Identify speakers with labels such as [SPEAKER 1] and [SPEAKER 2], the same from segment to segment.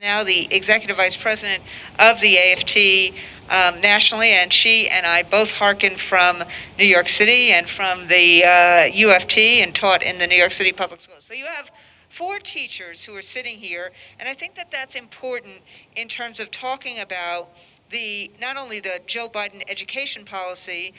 [SPEAKER 1] Now the executive vice president of the AFT nationally, and she and I both hearken from New York City and from the UFT and taught in the New York City public schools. So you have 4 teachers who are sitting here, and I think that that's important in terms of talking about not only the Joe Biden education policy,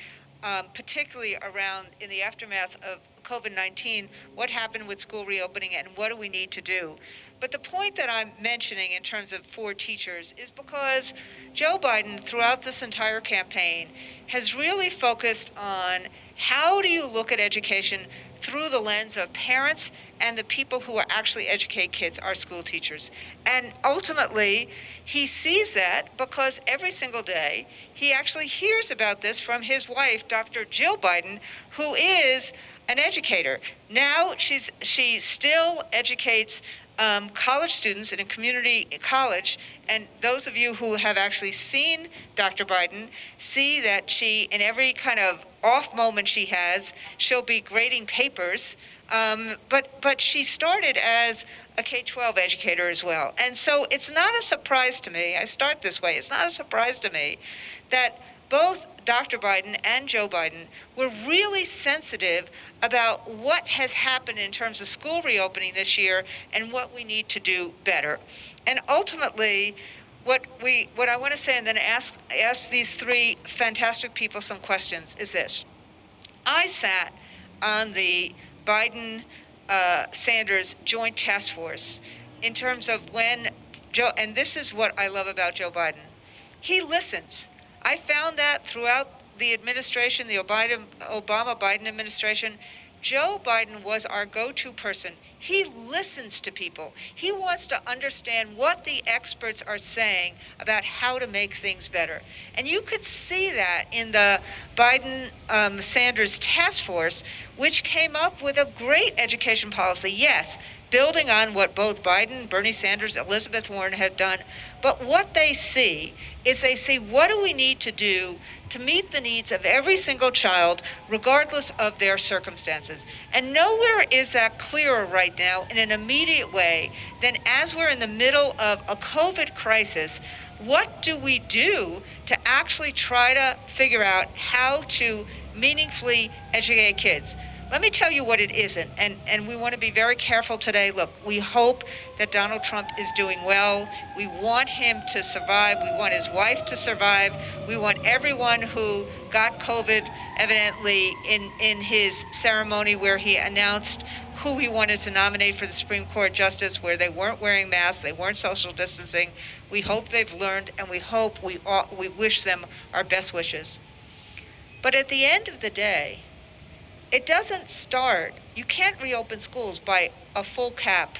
[SPEAKER 1] particularly around in the aftermath of COVID-19, what happened with school reopening and what do we need to do. But the point that I'm mentioning in terms of 4 teachers is because Joe Biden, throughout this entire campaign, has really focused on how do you look at education through the lens of parents and the people who actually educate kids, our school teachers. And ultimately, he sees that because every single day he actually hears about this from his wife, Dr. Jill Biden, who is an educator. Now she still educates college students in a community college, and those of you who have actually seen Dr. Biden see that she, in every kind of off moment she has, she'll be grading papers, but she started as a K-12 educator as well. And so it's not a surprise to me, I start this way, it's not a surprise to me that both Dr. Biden and Joe Biden were really sensitive about what has happened in terms of school reopening this year and what we need to do better. And ultimately, what I want to say and then ask these 3 fantastic people some questions is this. I sat on the Biden-Sanders Joint Task Force in terms of when Joe, and this is what I love about Joe Biden, he listens. I found that throughout the administration, the Obama-Biden administration, Joe Biden was our go-to person. He listens to people. He wants to understand what the experts are saying about how to make things better. And you could see that in the Biden-Sanders task force, which came up with a great education policy. Yes, building on what both Biden, Bernie Sanders, Elizabeth Warren had done. But what they see is they see what do we need to do to meet the needs of every single child, regardless of their circumstances. And nowhere is that clearer right now in an immediate way than as we're in the middle of a COVID crisis. What do we do to actually try to figure out how to meaningfully educate kids? Let me tell you what it isn't, and we want to be very careful today. Look, we hope that Donald Trump is doing well. We want him to survive. We want his wife to survive. We want everyone who got COVID, evidently, in his ceremony where he announced who he wanted to nominate for the Supreme Court justice, where they weren't wearing masks, they weren't social distancing. We hope they've learned, and we hope we wish them our best wishes. But at the end of the day, it doesn't start, you can't reopen schools by a full cap,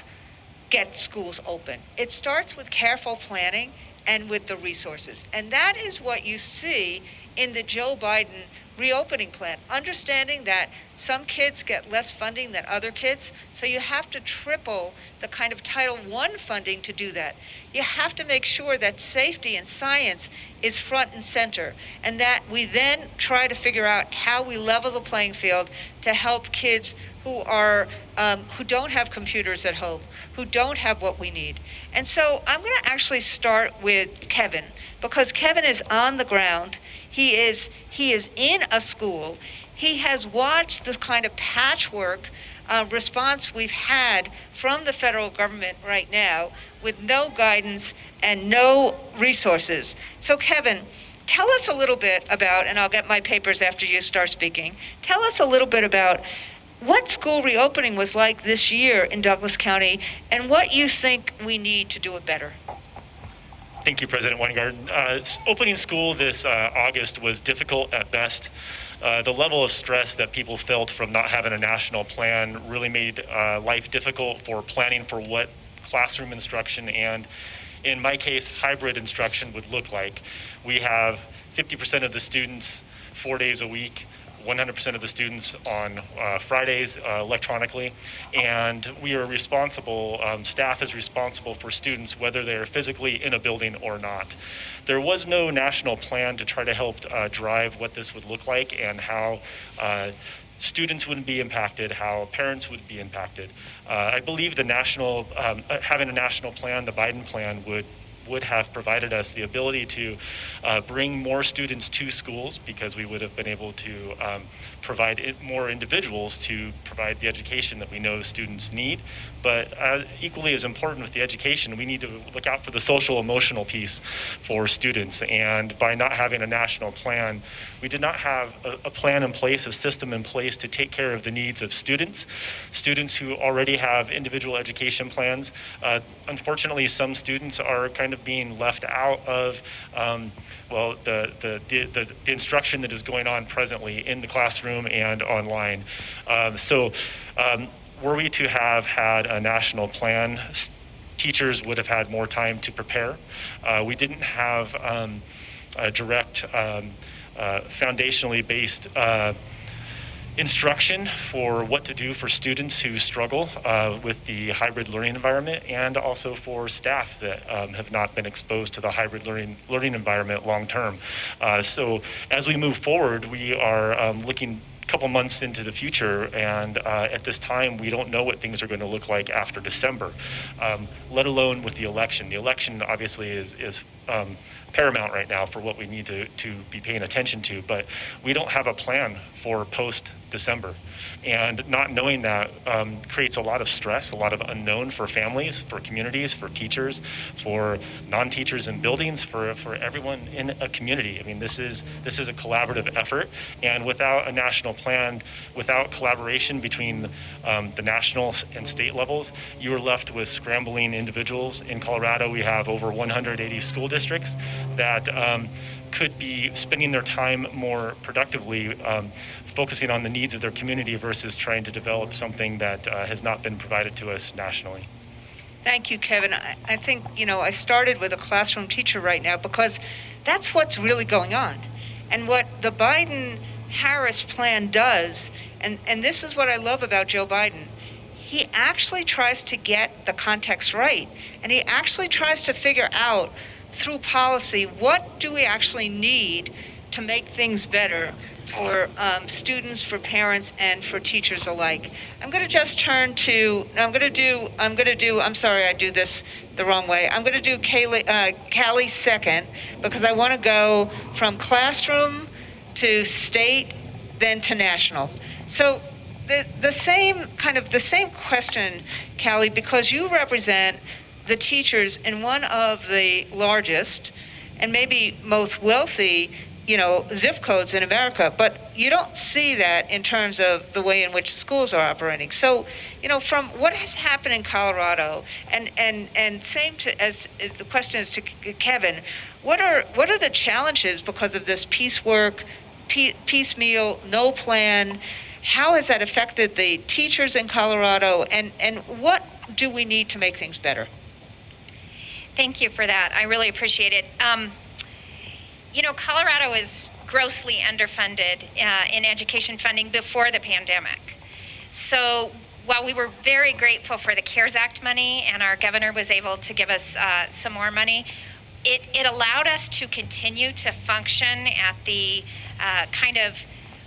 [SPEAKER 1] get schools open. It starts with careful planning and with the resources. And that is what you see in the Joe Biden reopening plan, understanding that some kids get less funding than other kids, so you have to triple the kind of Title I funding to do that. You have to make sure that safety and science is front and center, and that we then try to figure out how we level the playing field to help kids who don't have computers at home, who don't have what we need. And so I'm going to actually start with Kevin, because Kevin is on the ground. He is in a school. He has watched the kind of patchwork response we've had from the federal government right now with no guidance and no resources. So Kevin, tell us a little bit about, and I'll get my papers after you start speaking, tell us a little bit about what school reopening was like this year in Douglas County and what you think we need to do it better.
[SPEAKER 2] Thank you, President Weingarten. Opening school this August was difficult at best. The level of stress that people felt from not having a national plan really made life difficult for planning for what classroom instruction and, in my case, hybrid instruction would look like. We have 50% of the students 4 days a week, 100% of the students on Fridays electronically, and we are responsible, staff is responsible for students whether they're physically in a building or not. There was no national plan to try to help drive what this would look like and how students wouldn't be impacted, how parents would be impacted. I believe the national, having a national plan, the Biden plan, would have provided us the ability to bring more students to schools, because we would have been able to provide more individuals to provide the education that we know students need. But equally as important with the education, we need to look out for the social emotional piece for students. And by not having a national plan, we did not have a plan in place, a system in place to take care of the needs of students who already have individual education plans. Unfortunately, some students are kind of being left out of the instruction that is going on presently in the classroom and online. Were we to have had a national plan, teachers would have had more time to prepare. We didn't have a direct, foundationally based instruction for what to do for students who struggle with the hybrid learning environment, and also for staff that have not been exposed to the hybrid learning environment long term. So as we move forward, we are looking a couple months into the future, and at this time we don't know what things are going to look like after December, let alone with the election. The election obviously is paramount right now for what we need to be paying attention to, but we don't have a plan for post-December. And not knowing that creates a lot of stress, a lot of unknown for families, for communities, for teachers, for non-teachers in buildings, for everyone in a community. I mean, this is a collaborative effort, and without a national plan, without collaboration between the national and state levels, you are left with scrambling individuals. In Colorado, we have over 180 school districts that could be spending their time more productively focusing on the needs of their community versus trying to develop something that has not been provided to us nationally.
[SPEAKER 1] Thank you, Kevin. I think, I started with a classroom teacher right now because that's what's really going on. And what the Biden-Harris plan does, and this is what I love about Joe Biden, he actually tries to get the context right. And he actually tries to figure out through policy, what do we actually need to make things better for students, for parents, and for teachers alike. I'm going to just turn to, I'm sorry, I do this the wrong way. I'm going to do Callie second, because I want to go from classroom to state, then to national. So the same question, Callie, because you represent the teachers in one of the largest and maybe most wealthy zip codes in America, but you don't see that in terms of the way in which schools are operating. So, from what has happened in Colorado, and same as the question is to Kevin, what are the challenges because of this piecework, piecemeal, no plan? How has that affected the teachers in Colorado, and what do we need to make things better?
[SPEAKER 3] Thank you for that. I really appreciate it. Colorado is grossly underfunded in education funding before the pandemic. So while we were very grateful for the CARES Act money, and our governor was able to give us some more money, it allowed us to continue to function at the kind of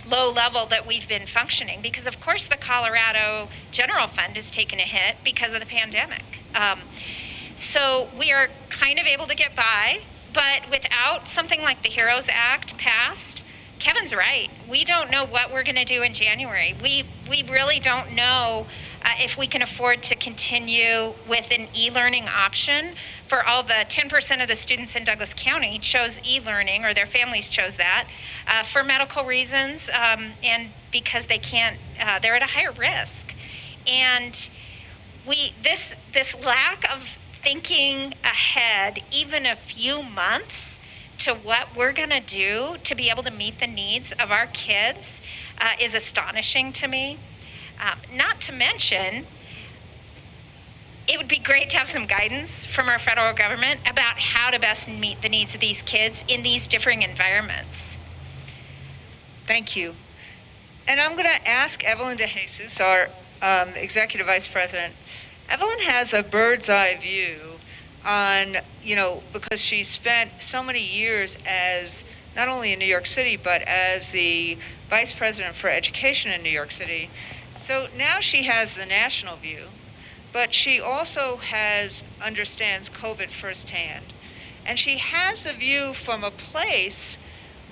[SPEAKER 3] low level that we've been functioning, because of course the Colorado General Fund has taken a hit because of the pandemic. So we are kind of able to get by, but without something like the HEROES Act passed, Kevin's right. We don't know what we're going to do in January. We really don't know if we can afford to continue with an e-learning option for all the 10% of the students in Douglas County chose e-learning, or their families chose that, for medical reasons, and because they can't, they're at a higher risk. And this lack of thinking ahead even a few months to what we're going to do to be able to meet the needs of our kids is astonishing to me. Not to mention, it would be great to have some guidance from our federal government about how to best meet the needs of these kids in these differing environments.
[SPEAKER 1] Thank you. And I'm going to ask Evelyn DeJesus, our Executive Vice President. Evelyn has a bird's eye view on, because she spent so many years as not only in New York City, but as the vice president for education in New York City. So now she has the national view, but she also understands COVID firsthand. And she has a view from a place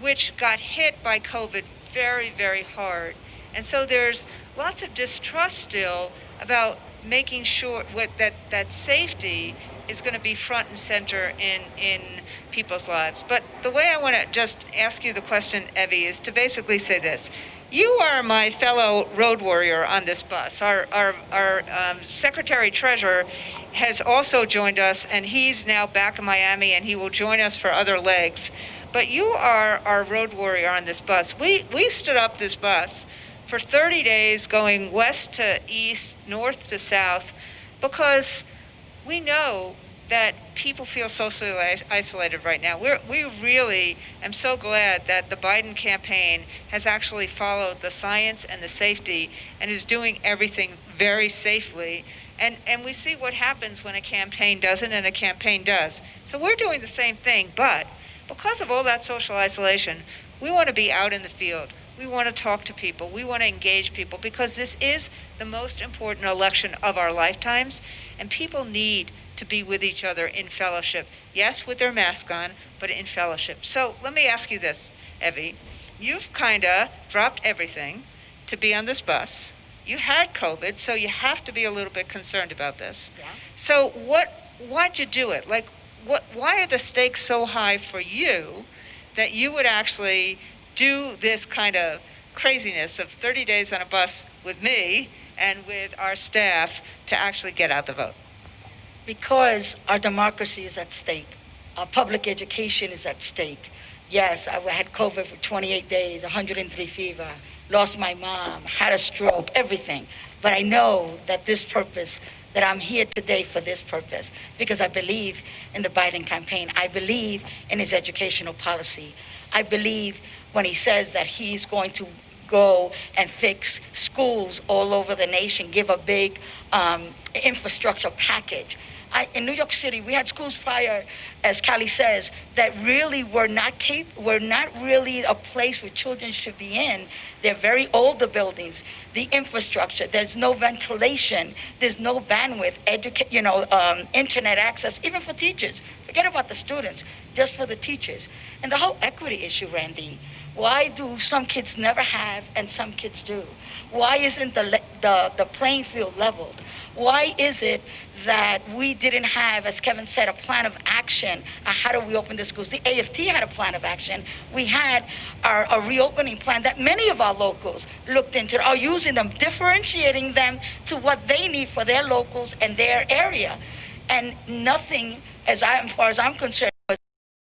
[SPEAKER 1] which got hit by COVID very, very hard. And so there's lots of distrust still about making sure that safety is going to be front and center in people's lives. But the way I want to just ask you the question, Evie, is to basically say this. You are my fellow road warrior on this bus. Our secretary-treasurer has also joined us, and he's now back in Miami, and he will join us for other legs. But you are our road warrior on this bus. We stood up this bus for 30 days going west to east, north to south, because we know that people feel socially isolated right now. We really am so glad that the Biden campaign has actually followed the science and the safety and is doing everything very safely. And we see what happens when a campaign doesn't and a campaign does. So we're doing the same thing, but because of all that social isolation, we want to be out in the field. We want to talk to people. We want to engage people because this is the most important election of our lifetimes, and people need to be with each other in fellowship. Yes, with their mask on, but in fellowship. So let me ask you this, Evie. You've kind of dropped everything to be on this bus. You had COVID, so you have to be a little bit concerned about this.
[SPEAKER 4] Yeah.
[SPEAKER 1] So why'd you do it? Like, why are the stakes so high for you that you would actually do this kind of craziness of 30 days on a bus with me and with our staff to actually get out the vote?
[SPEAKER 4] Because our democracy is at stake. Our public education is at stake. Yes, I had COVID for 28 days, 103 fever, lost my mom, had a stroke, everything. But I know that this purpose, that I'm here today for this purpose, because I believe in the Biden campaign. I believe in his educational policy. I believe when he says that he's going to go and fix schools all over the nation, give a big infrastructure package. In New York City, we had schools prior, as Callie says, that really were not really a place where children should be in. They're very old, the buildings, the infrastructure. There's no ventilation. There's no bandwidth. Internet access, even for teachers. Forget about the students, just for the teachers. And the whole equity issue, Randy. Why do some kids never have and some kids do? Why isn't the playing field leveled? Why is it that we didn't have, as Kevin said, a plan of action? How do we open the schools? The AFT had a plan of action. We had a reopening plan that many of our locals looked into, are using them, differentiating them to what they need for their locals and their area. And nothing, as far as I'm concerned, was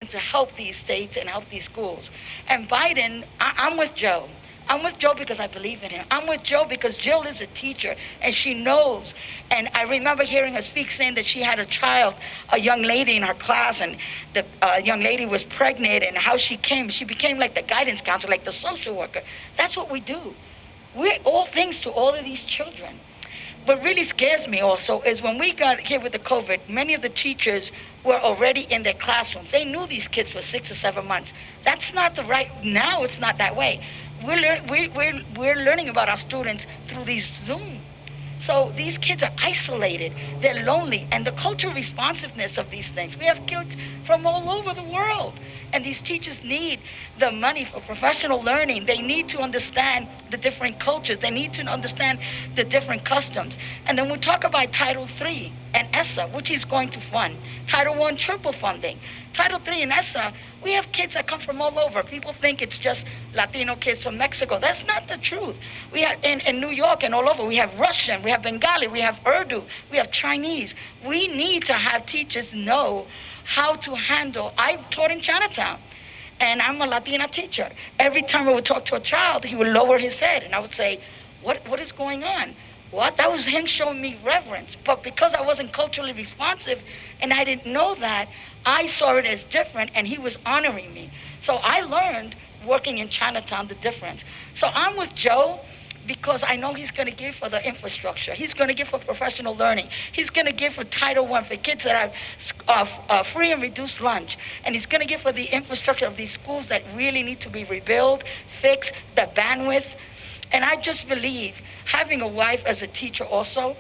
[SPEAKER 4] to help these states and help these schools. And Biden, I'm with Joe. I'm with Joe because I believe in him. I'm with Joe because Jill is a teacher and she knows. And I remember hearing her speak saying that she had a young lady in her class, and the young lady was pregnant, and how she became like the guidance counselor, like the social worker. That's what we do. We're all things to all of these children. What really scares me also is when we got here with the COVID, many of the teachers were already in their classrooms. They knew these kids for 6 or 7 months. That's not now it's not that way. We're learning about our students through these Zoom. So these kids are isolated, they're lonely, and the cultural responsiveness of these things. We have kids from all over the world, and these teachers need the money for professional learning. They need to understand the different cultures. They need to understand the different customs. And then we talk about Title III and ESSA, which is going to fund. Title I, triple funding. Title III and ESSA, we have kids that come from all over. People think it's just Latino kids from Mexico. That's not the truth. We have in New York and all over, we have Russian, we have Bengali, we have Urdu, we have Chinese. We need to have teachers know how to handle. I taught in Chinatown, and I'm a Latina teacher. Every time I would talk to a child, he would lower his head, and I would say, what is going on? What? That was him showing me reverence. But because I wasn't culturally responsive and I didn't know that, I saw it as different, and he was honoring me. So I learned working in Chinatown the difference. So I'm with Joe because I know he's going to give for the infrastructure. He's going to give for professional learning. He's going to give for Title I for kids that have free and reduced lunch. And he's going to give for the infrastructure of these schools that really need to be rebuilt, fixed, the bandwidth. And I just believe having a wife as a teacher also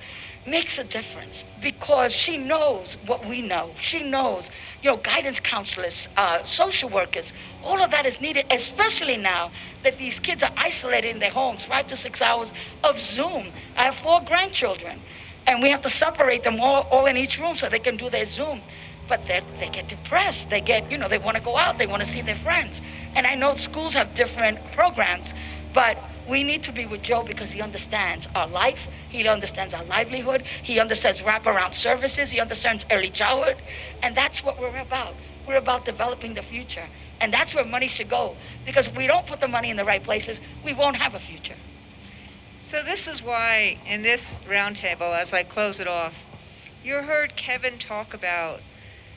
[SPEAKER 4] makes a difference, because she knows what we know. She knows, guidance counselors, social workers, all of that is needed, especially now that these kids are isolated in their homes, 5 to 6 hours of Zoom. I have 4 grandchildren, and we have to separate them all in each room so they can do their Zoom. But they get depressed. They get, they want to go out. They want to see their friends. And I know schools have different programs, but we need to be with Joe because he understands our life. He understands our livelihood. He understands wraparound services. He understands early childhood. And that's what we're about. We're about developing the future. And that's where money should go. Because if we don't put the money in the right places, we won't have a future.
[SPEAKER 1] So this is why in this roundtable, as I close it off, you heard Kevin talk about,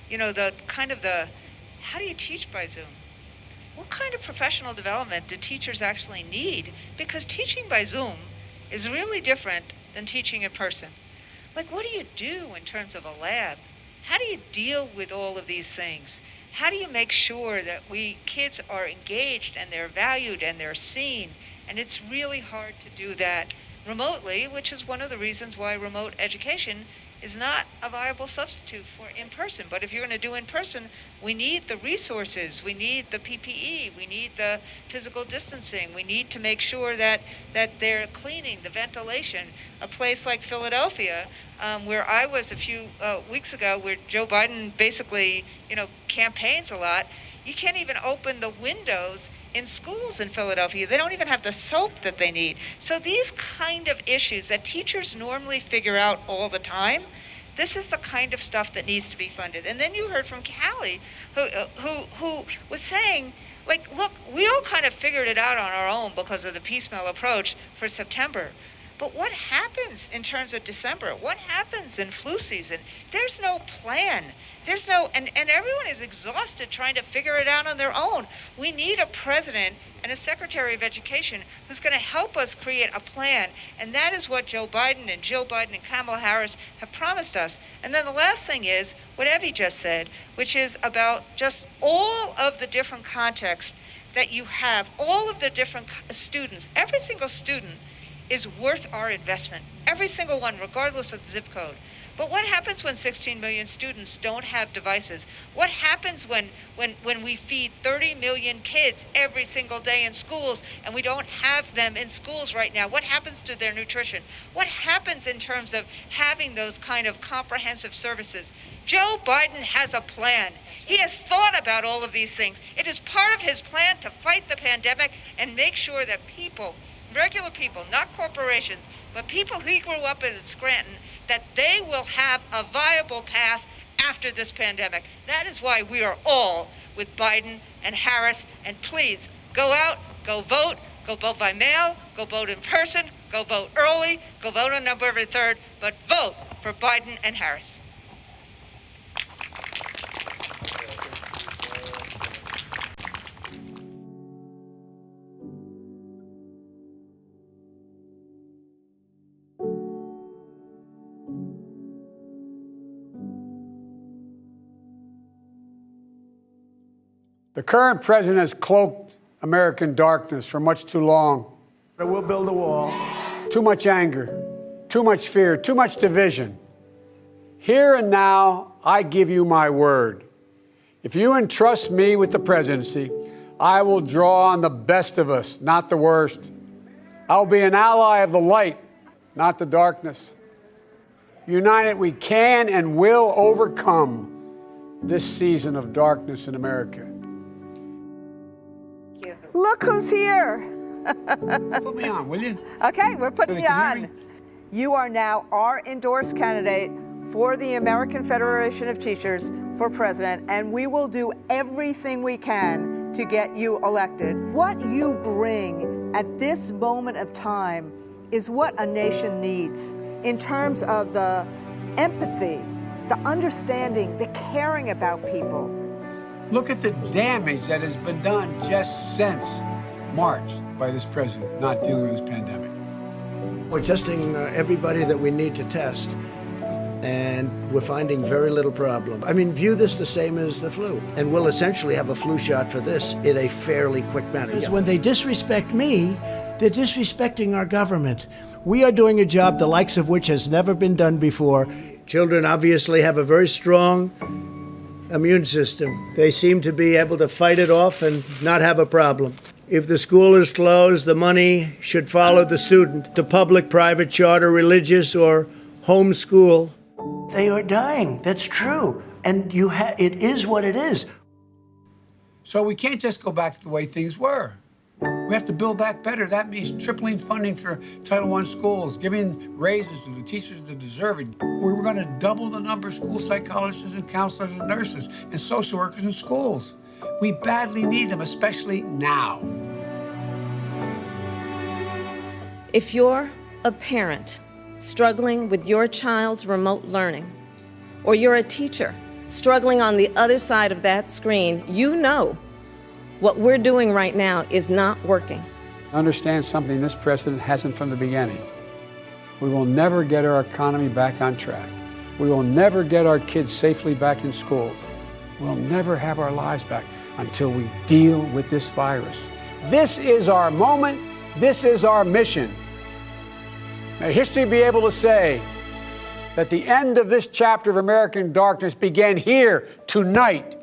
[SPEAKER 1] how do you teach by Zoom? What kind of professional development do teachers actually need? Because teaching by Zoom is really different than teaching in person. Like, what do you do in terms of a lab? How do you deal with all of these things? How do you make sure that kids are engaged and they're valued and they're seen? And it's really hard to do that remotely, which is one of the reasons why remote education is not a viable substitute for in-person. But if you're going to do in-person, we need the resources, we need the PPE, we need the physical distancing, we need to make sure that they're cleaning, the ventilation. A place like Philadelphia, where I was a few weeks ago, where Joe Biden basically, campaigns a lot, you can't even open the windows in schools in Philadelphia. They don't even have the soap that they need. So these kind of issues that teachers normally figure out all the time, this is the kind of stuff that needs to be funded. And then you heard from Callie, who was saying, look, we all kind of figured it out on our own because of the piecemeal approach for September. But what happens in terms of December? What happens in flu season? There's no plan. There's no, and everyone is exhausted trying to figure it out on their own. We need a president and a secretary of education who's going to help us create a plan. And that is what Joe Biden and Jill Biden and Kamala Harris have promised us. And then the last thing is what Evie just said, which is about just all of the different contexts that you have, all of the different students. Every single student is worth our investment. Every single one, regardless of the zip code. But what happens when 16 million students don't have devices? What happens when we feed 30 million kids every single day in schools and we don't have them in schools right now? What happens to their nutrition? What happens in terms of having those kind of comprehensive services? Joe Biden has a plan. He has thought about all of these things. It is part of his plan to fight the pandemic and make sure that people, regular people, not corporations, but people who grew up in Scranton, that they will have a viable path after this pandemic. That is why we are all with Biden and Harris. And please, go out, go vote by mail, go vote in person, go vote early, go vote on November 3rd, but vote for Biden and Harris.
[SPEAKER 5] The current president has cloaked American darkness for much too long.
[SPEAKER 6] We'll build a wall.
[SPEAKER 5] Too much anger, too much fear, too much division. Here and now, I give you my word. If you entrust me with the presidency, I will draw on the best of us, not the worst. I will be an ally of the light, not the darkness. United, we can and will overcome this season of darkness in America.
[SPEAKER 7] Look who's here.
[SPEAKER 5] Put me on, will you?
[SPEAKER 7] Okay, we're putting you on.
[SPEAKER 5] Me?
[SPEAKER 7] You are now our endorsed candidate for the American Federation of Teachers for president, and we will do everything we can to get you elected. What you bring at this moment of time is what a nation needs in terms of the empathy, the understanding, the caring about people.
[SPEAKER 5] Look at the damage that has been done just since March by this president not dealing with this pandemic.
[SPEAKER 6] We're testing everybody that we need to test, and we're finding very little problem. I mean, view this the same as the flu, and we'll essentially have a flu shot for this in a fairly quick manner.
[SPEAKER 8] Because when they disrespect me, they're disrespecting our government. We are doing a job the likes of which has never been done before.
[SPEAKER 6] Children obviously have a very strong immune system. They seem to be able to fight it off and not have a problem. If the school is closed, the money should follow the student to public, private, charter, religious, or home school.
[SPEAKER 8] They are dying. That's true. And it is what it is.
[SPEAKER 5] So we can't just go back to the way things were. We have to build back better. That means tripling funding for Title I schools, giving raises to the teachers that deserve it. We're going to double the number of school psychologists and counselors and nurses and social workers in schools. We badly need them, especially now.
[SPEAKER 9] If you're a parent struggling with your child's remote learning, or you're a teacher struggling on the other side of that screen, you know what we're doing right now is not working.
[SPEAKER 5] Understand something this president hasn't from the beginning. We will never get our economy back on track. We will never get our kids safely back in schools. We'll never have our lives back until we deal with this virus. This is our moment. This is our mission. May history be able to say that the end of this chapter of American darkness began here tonight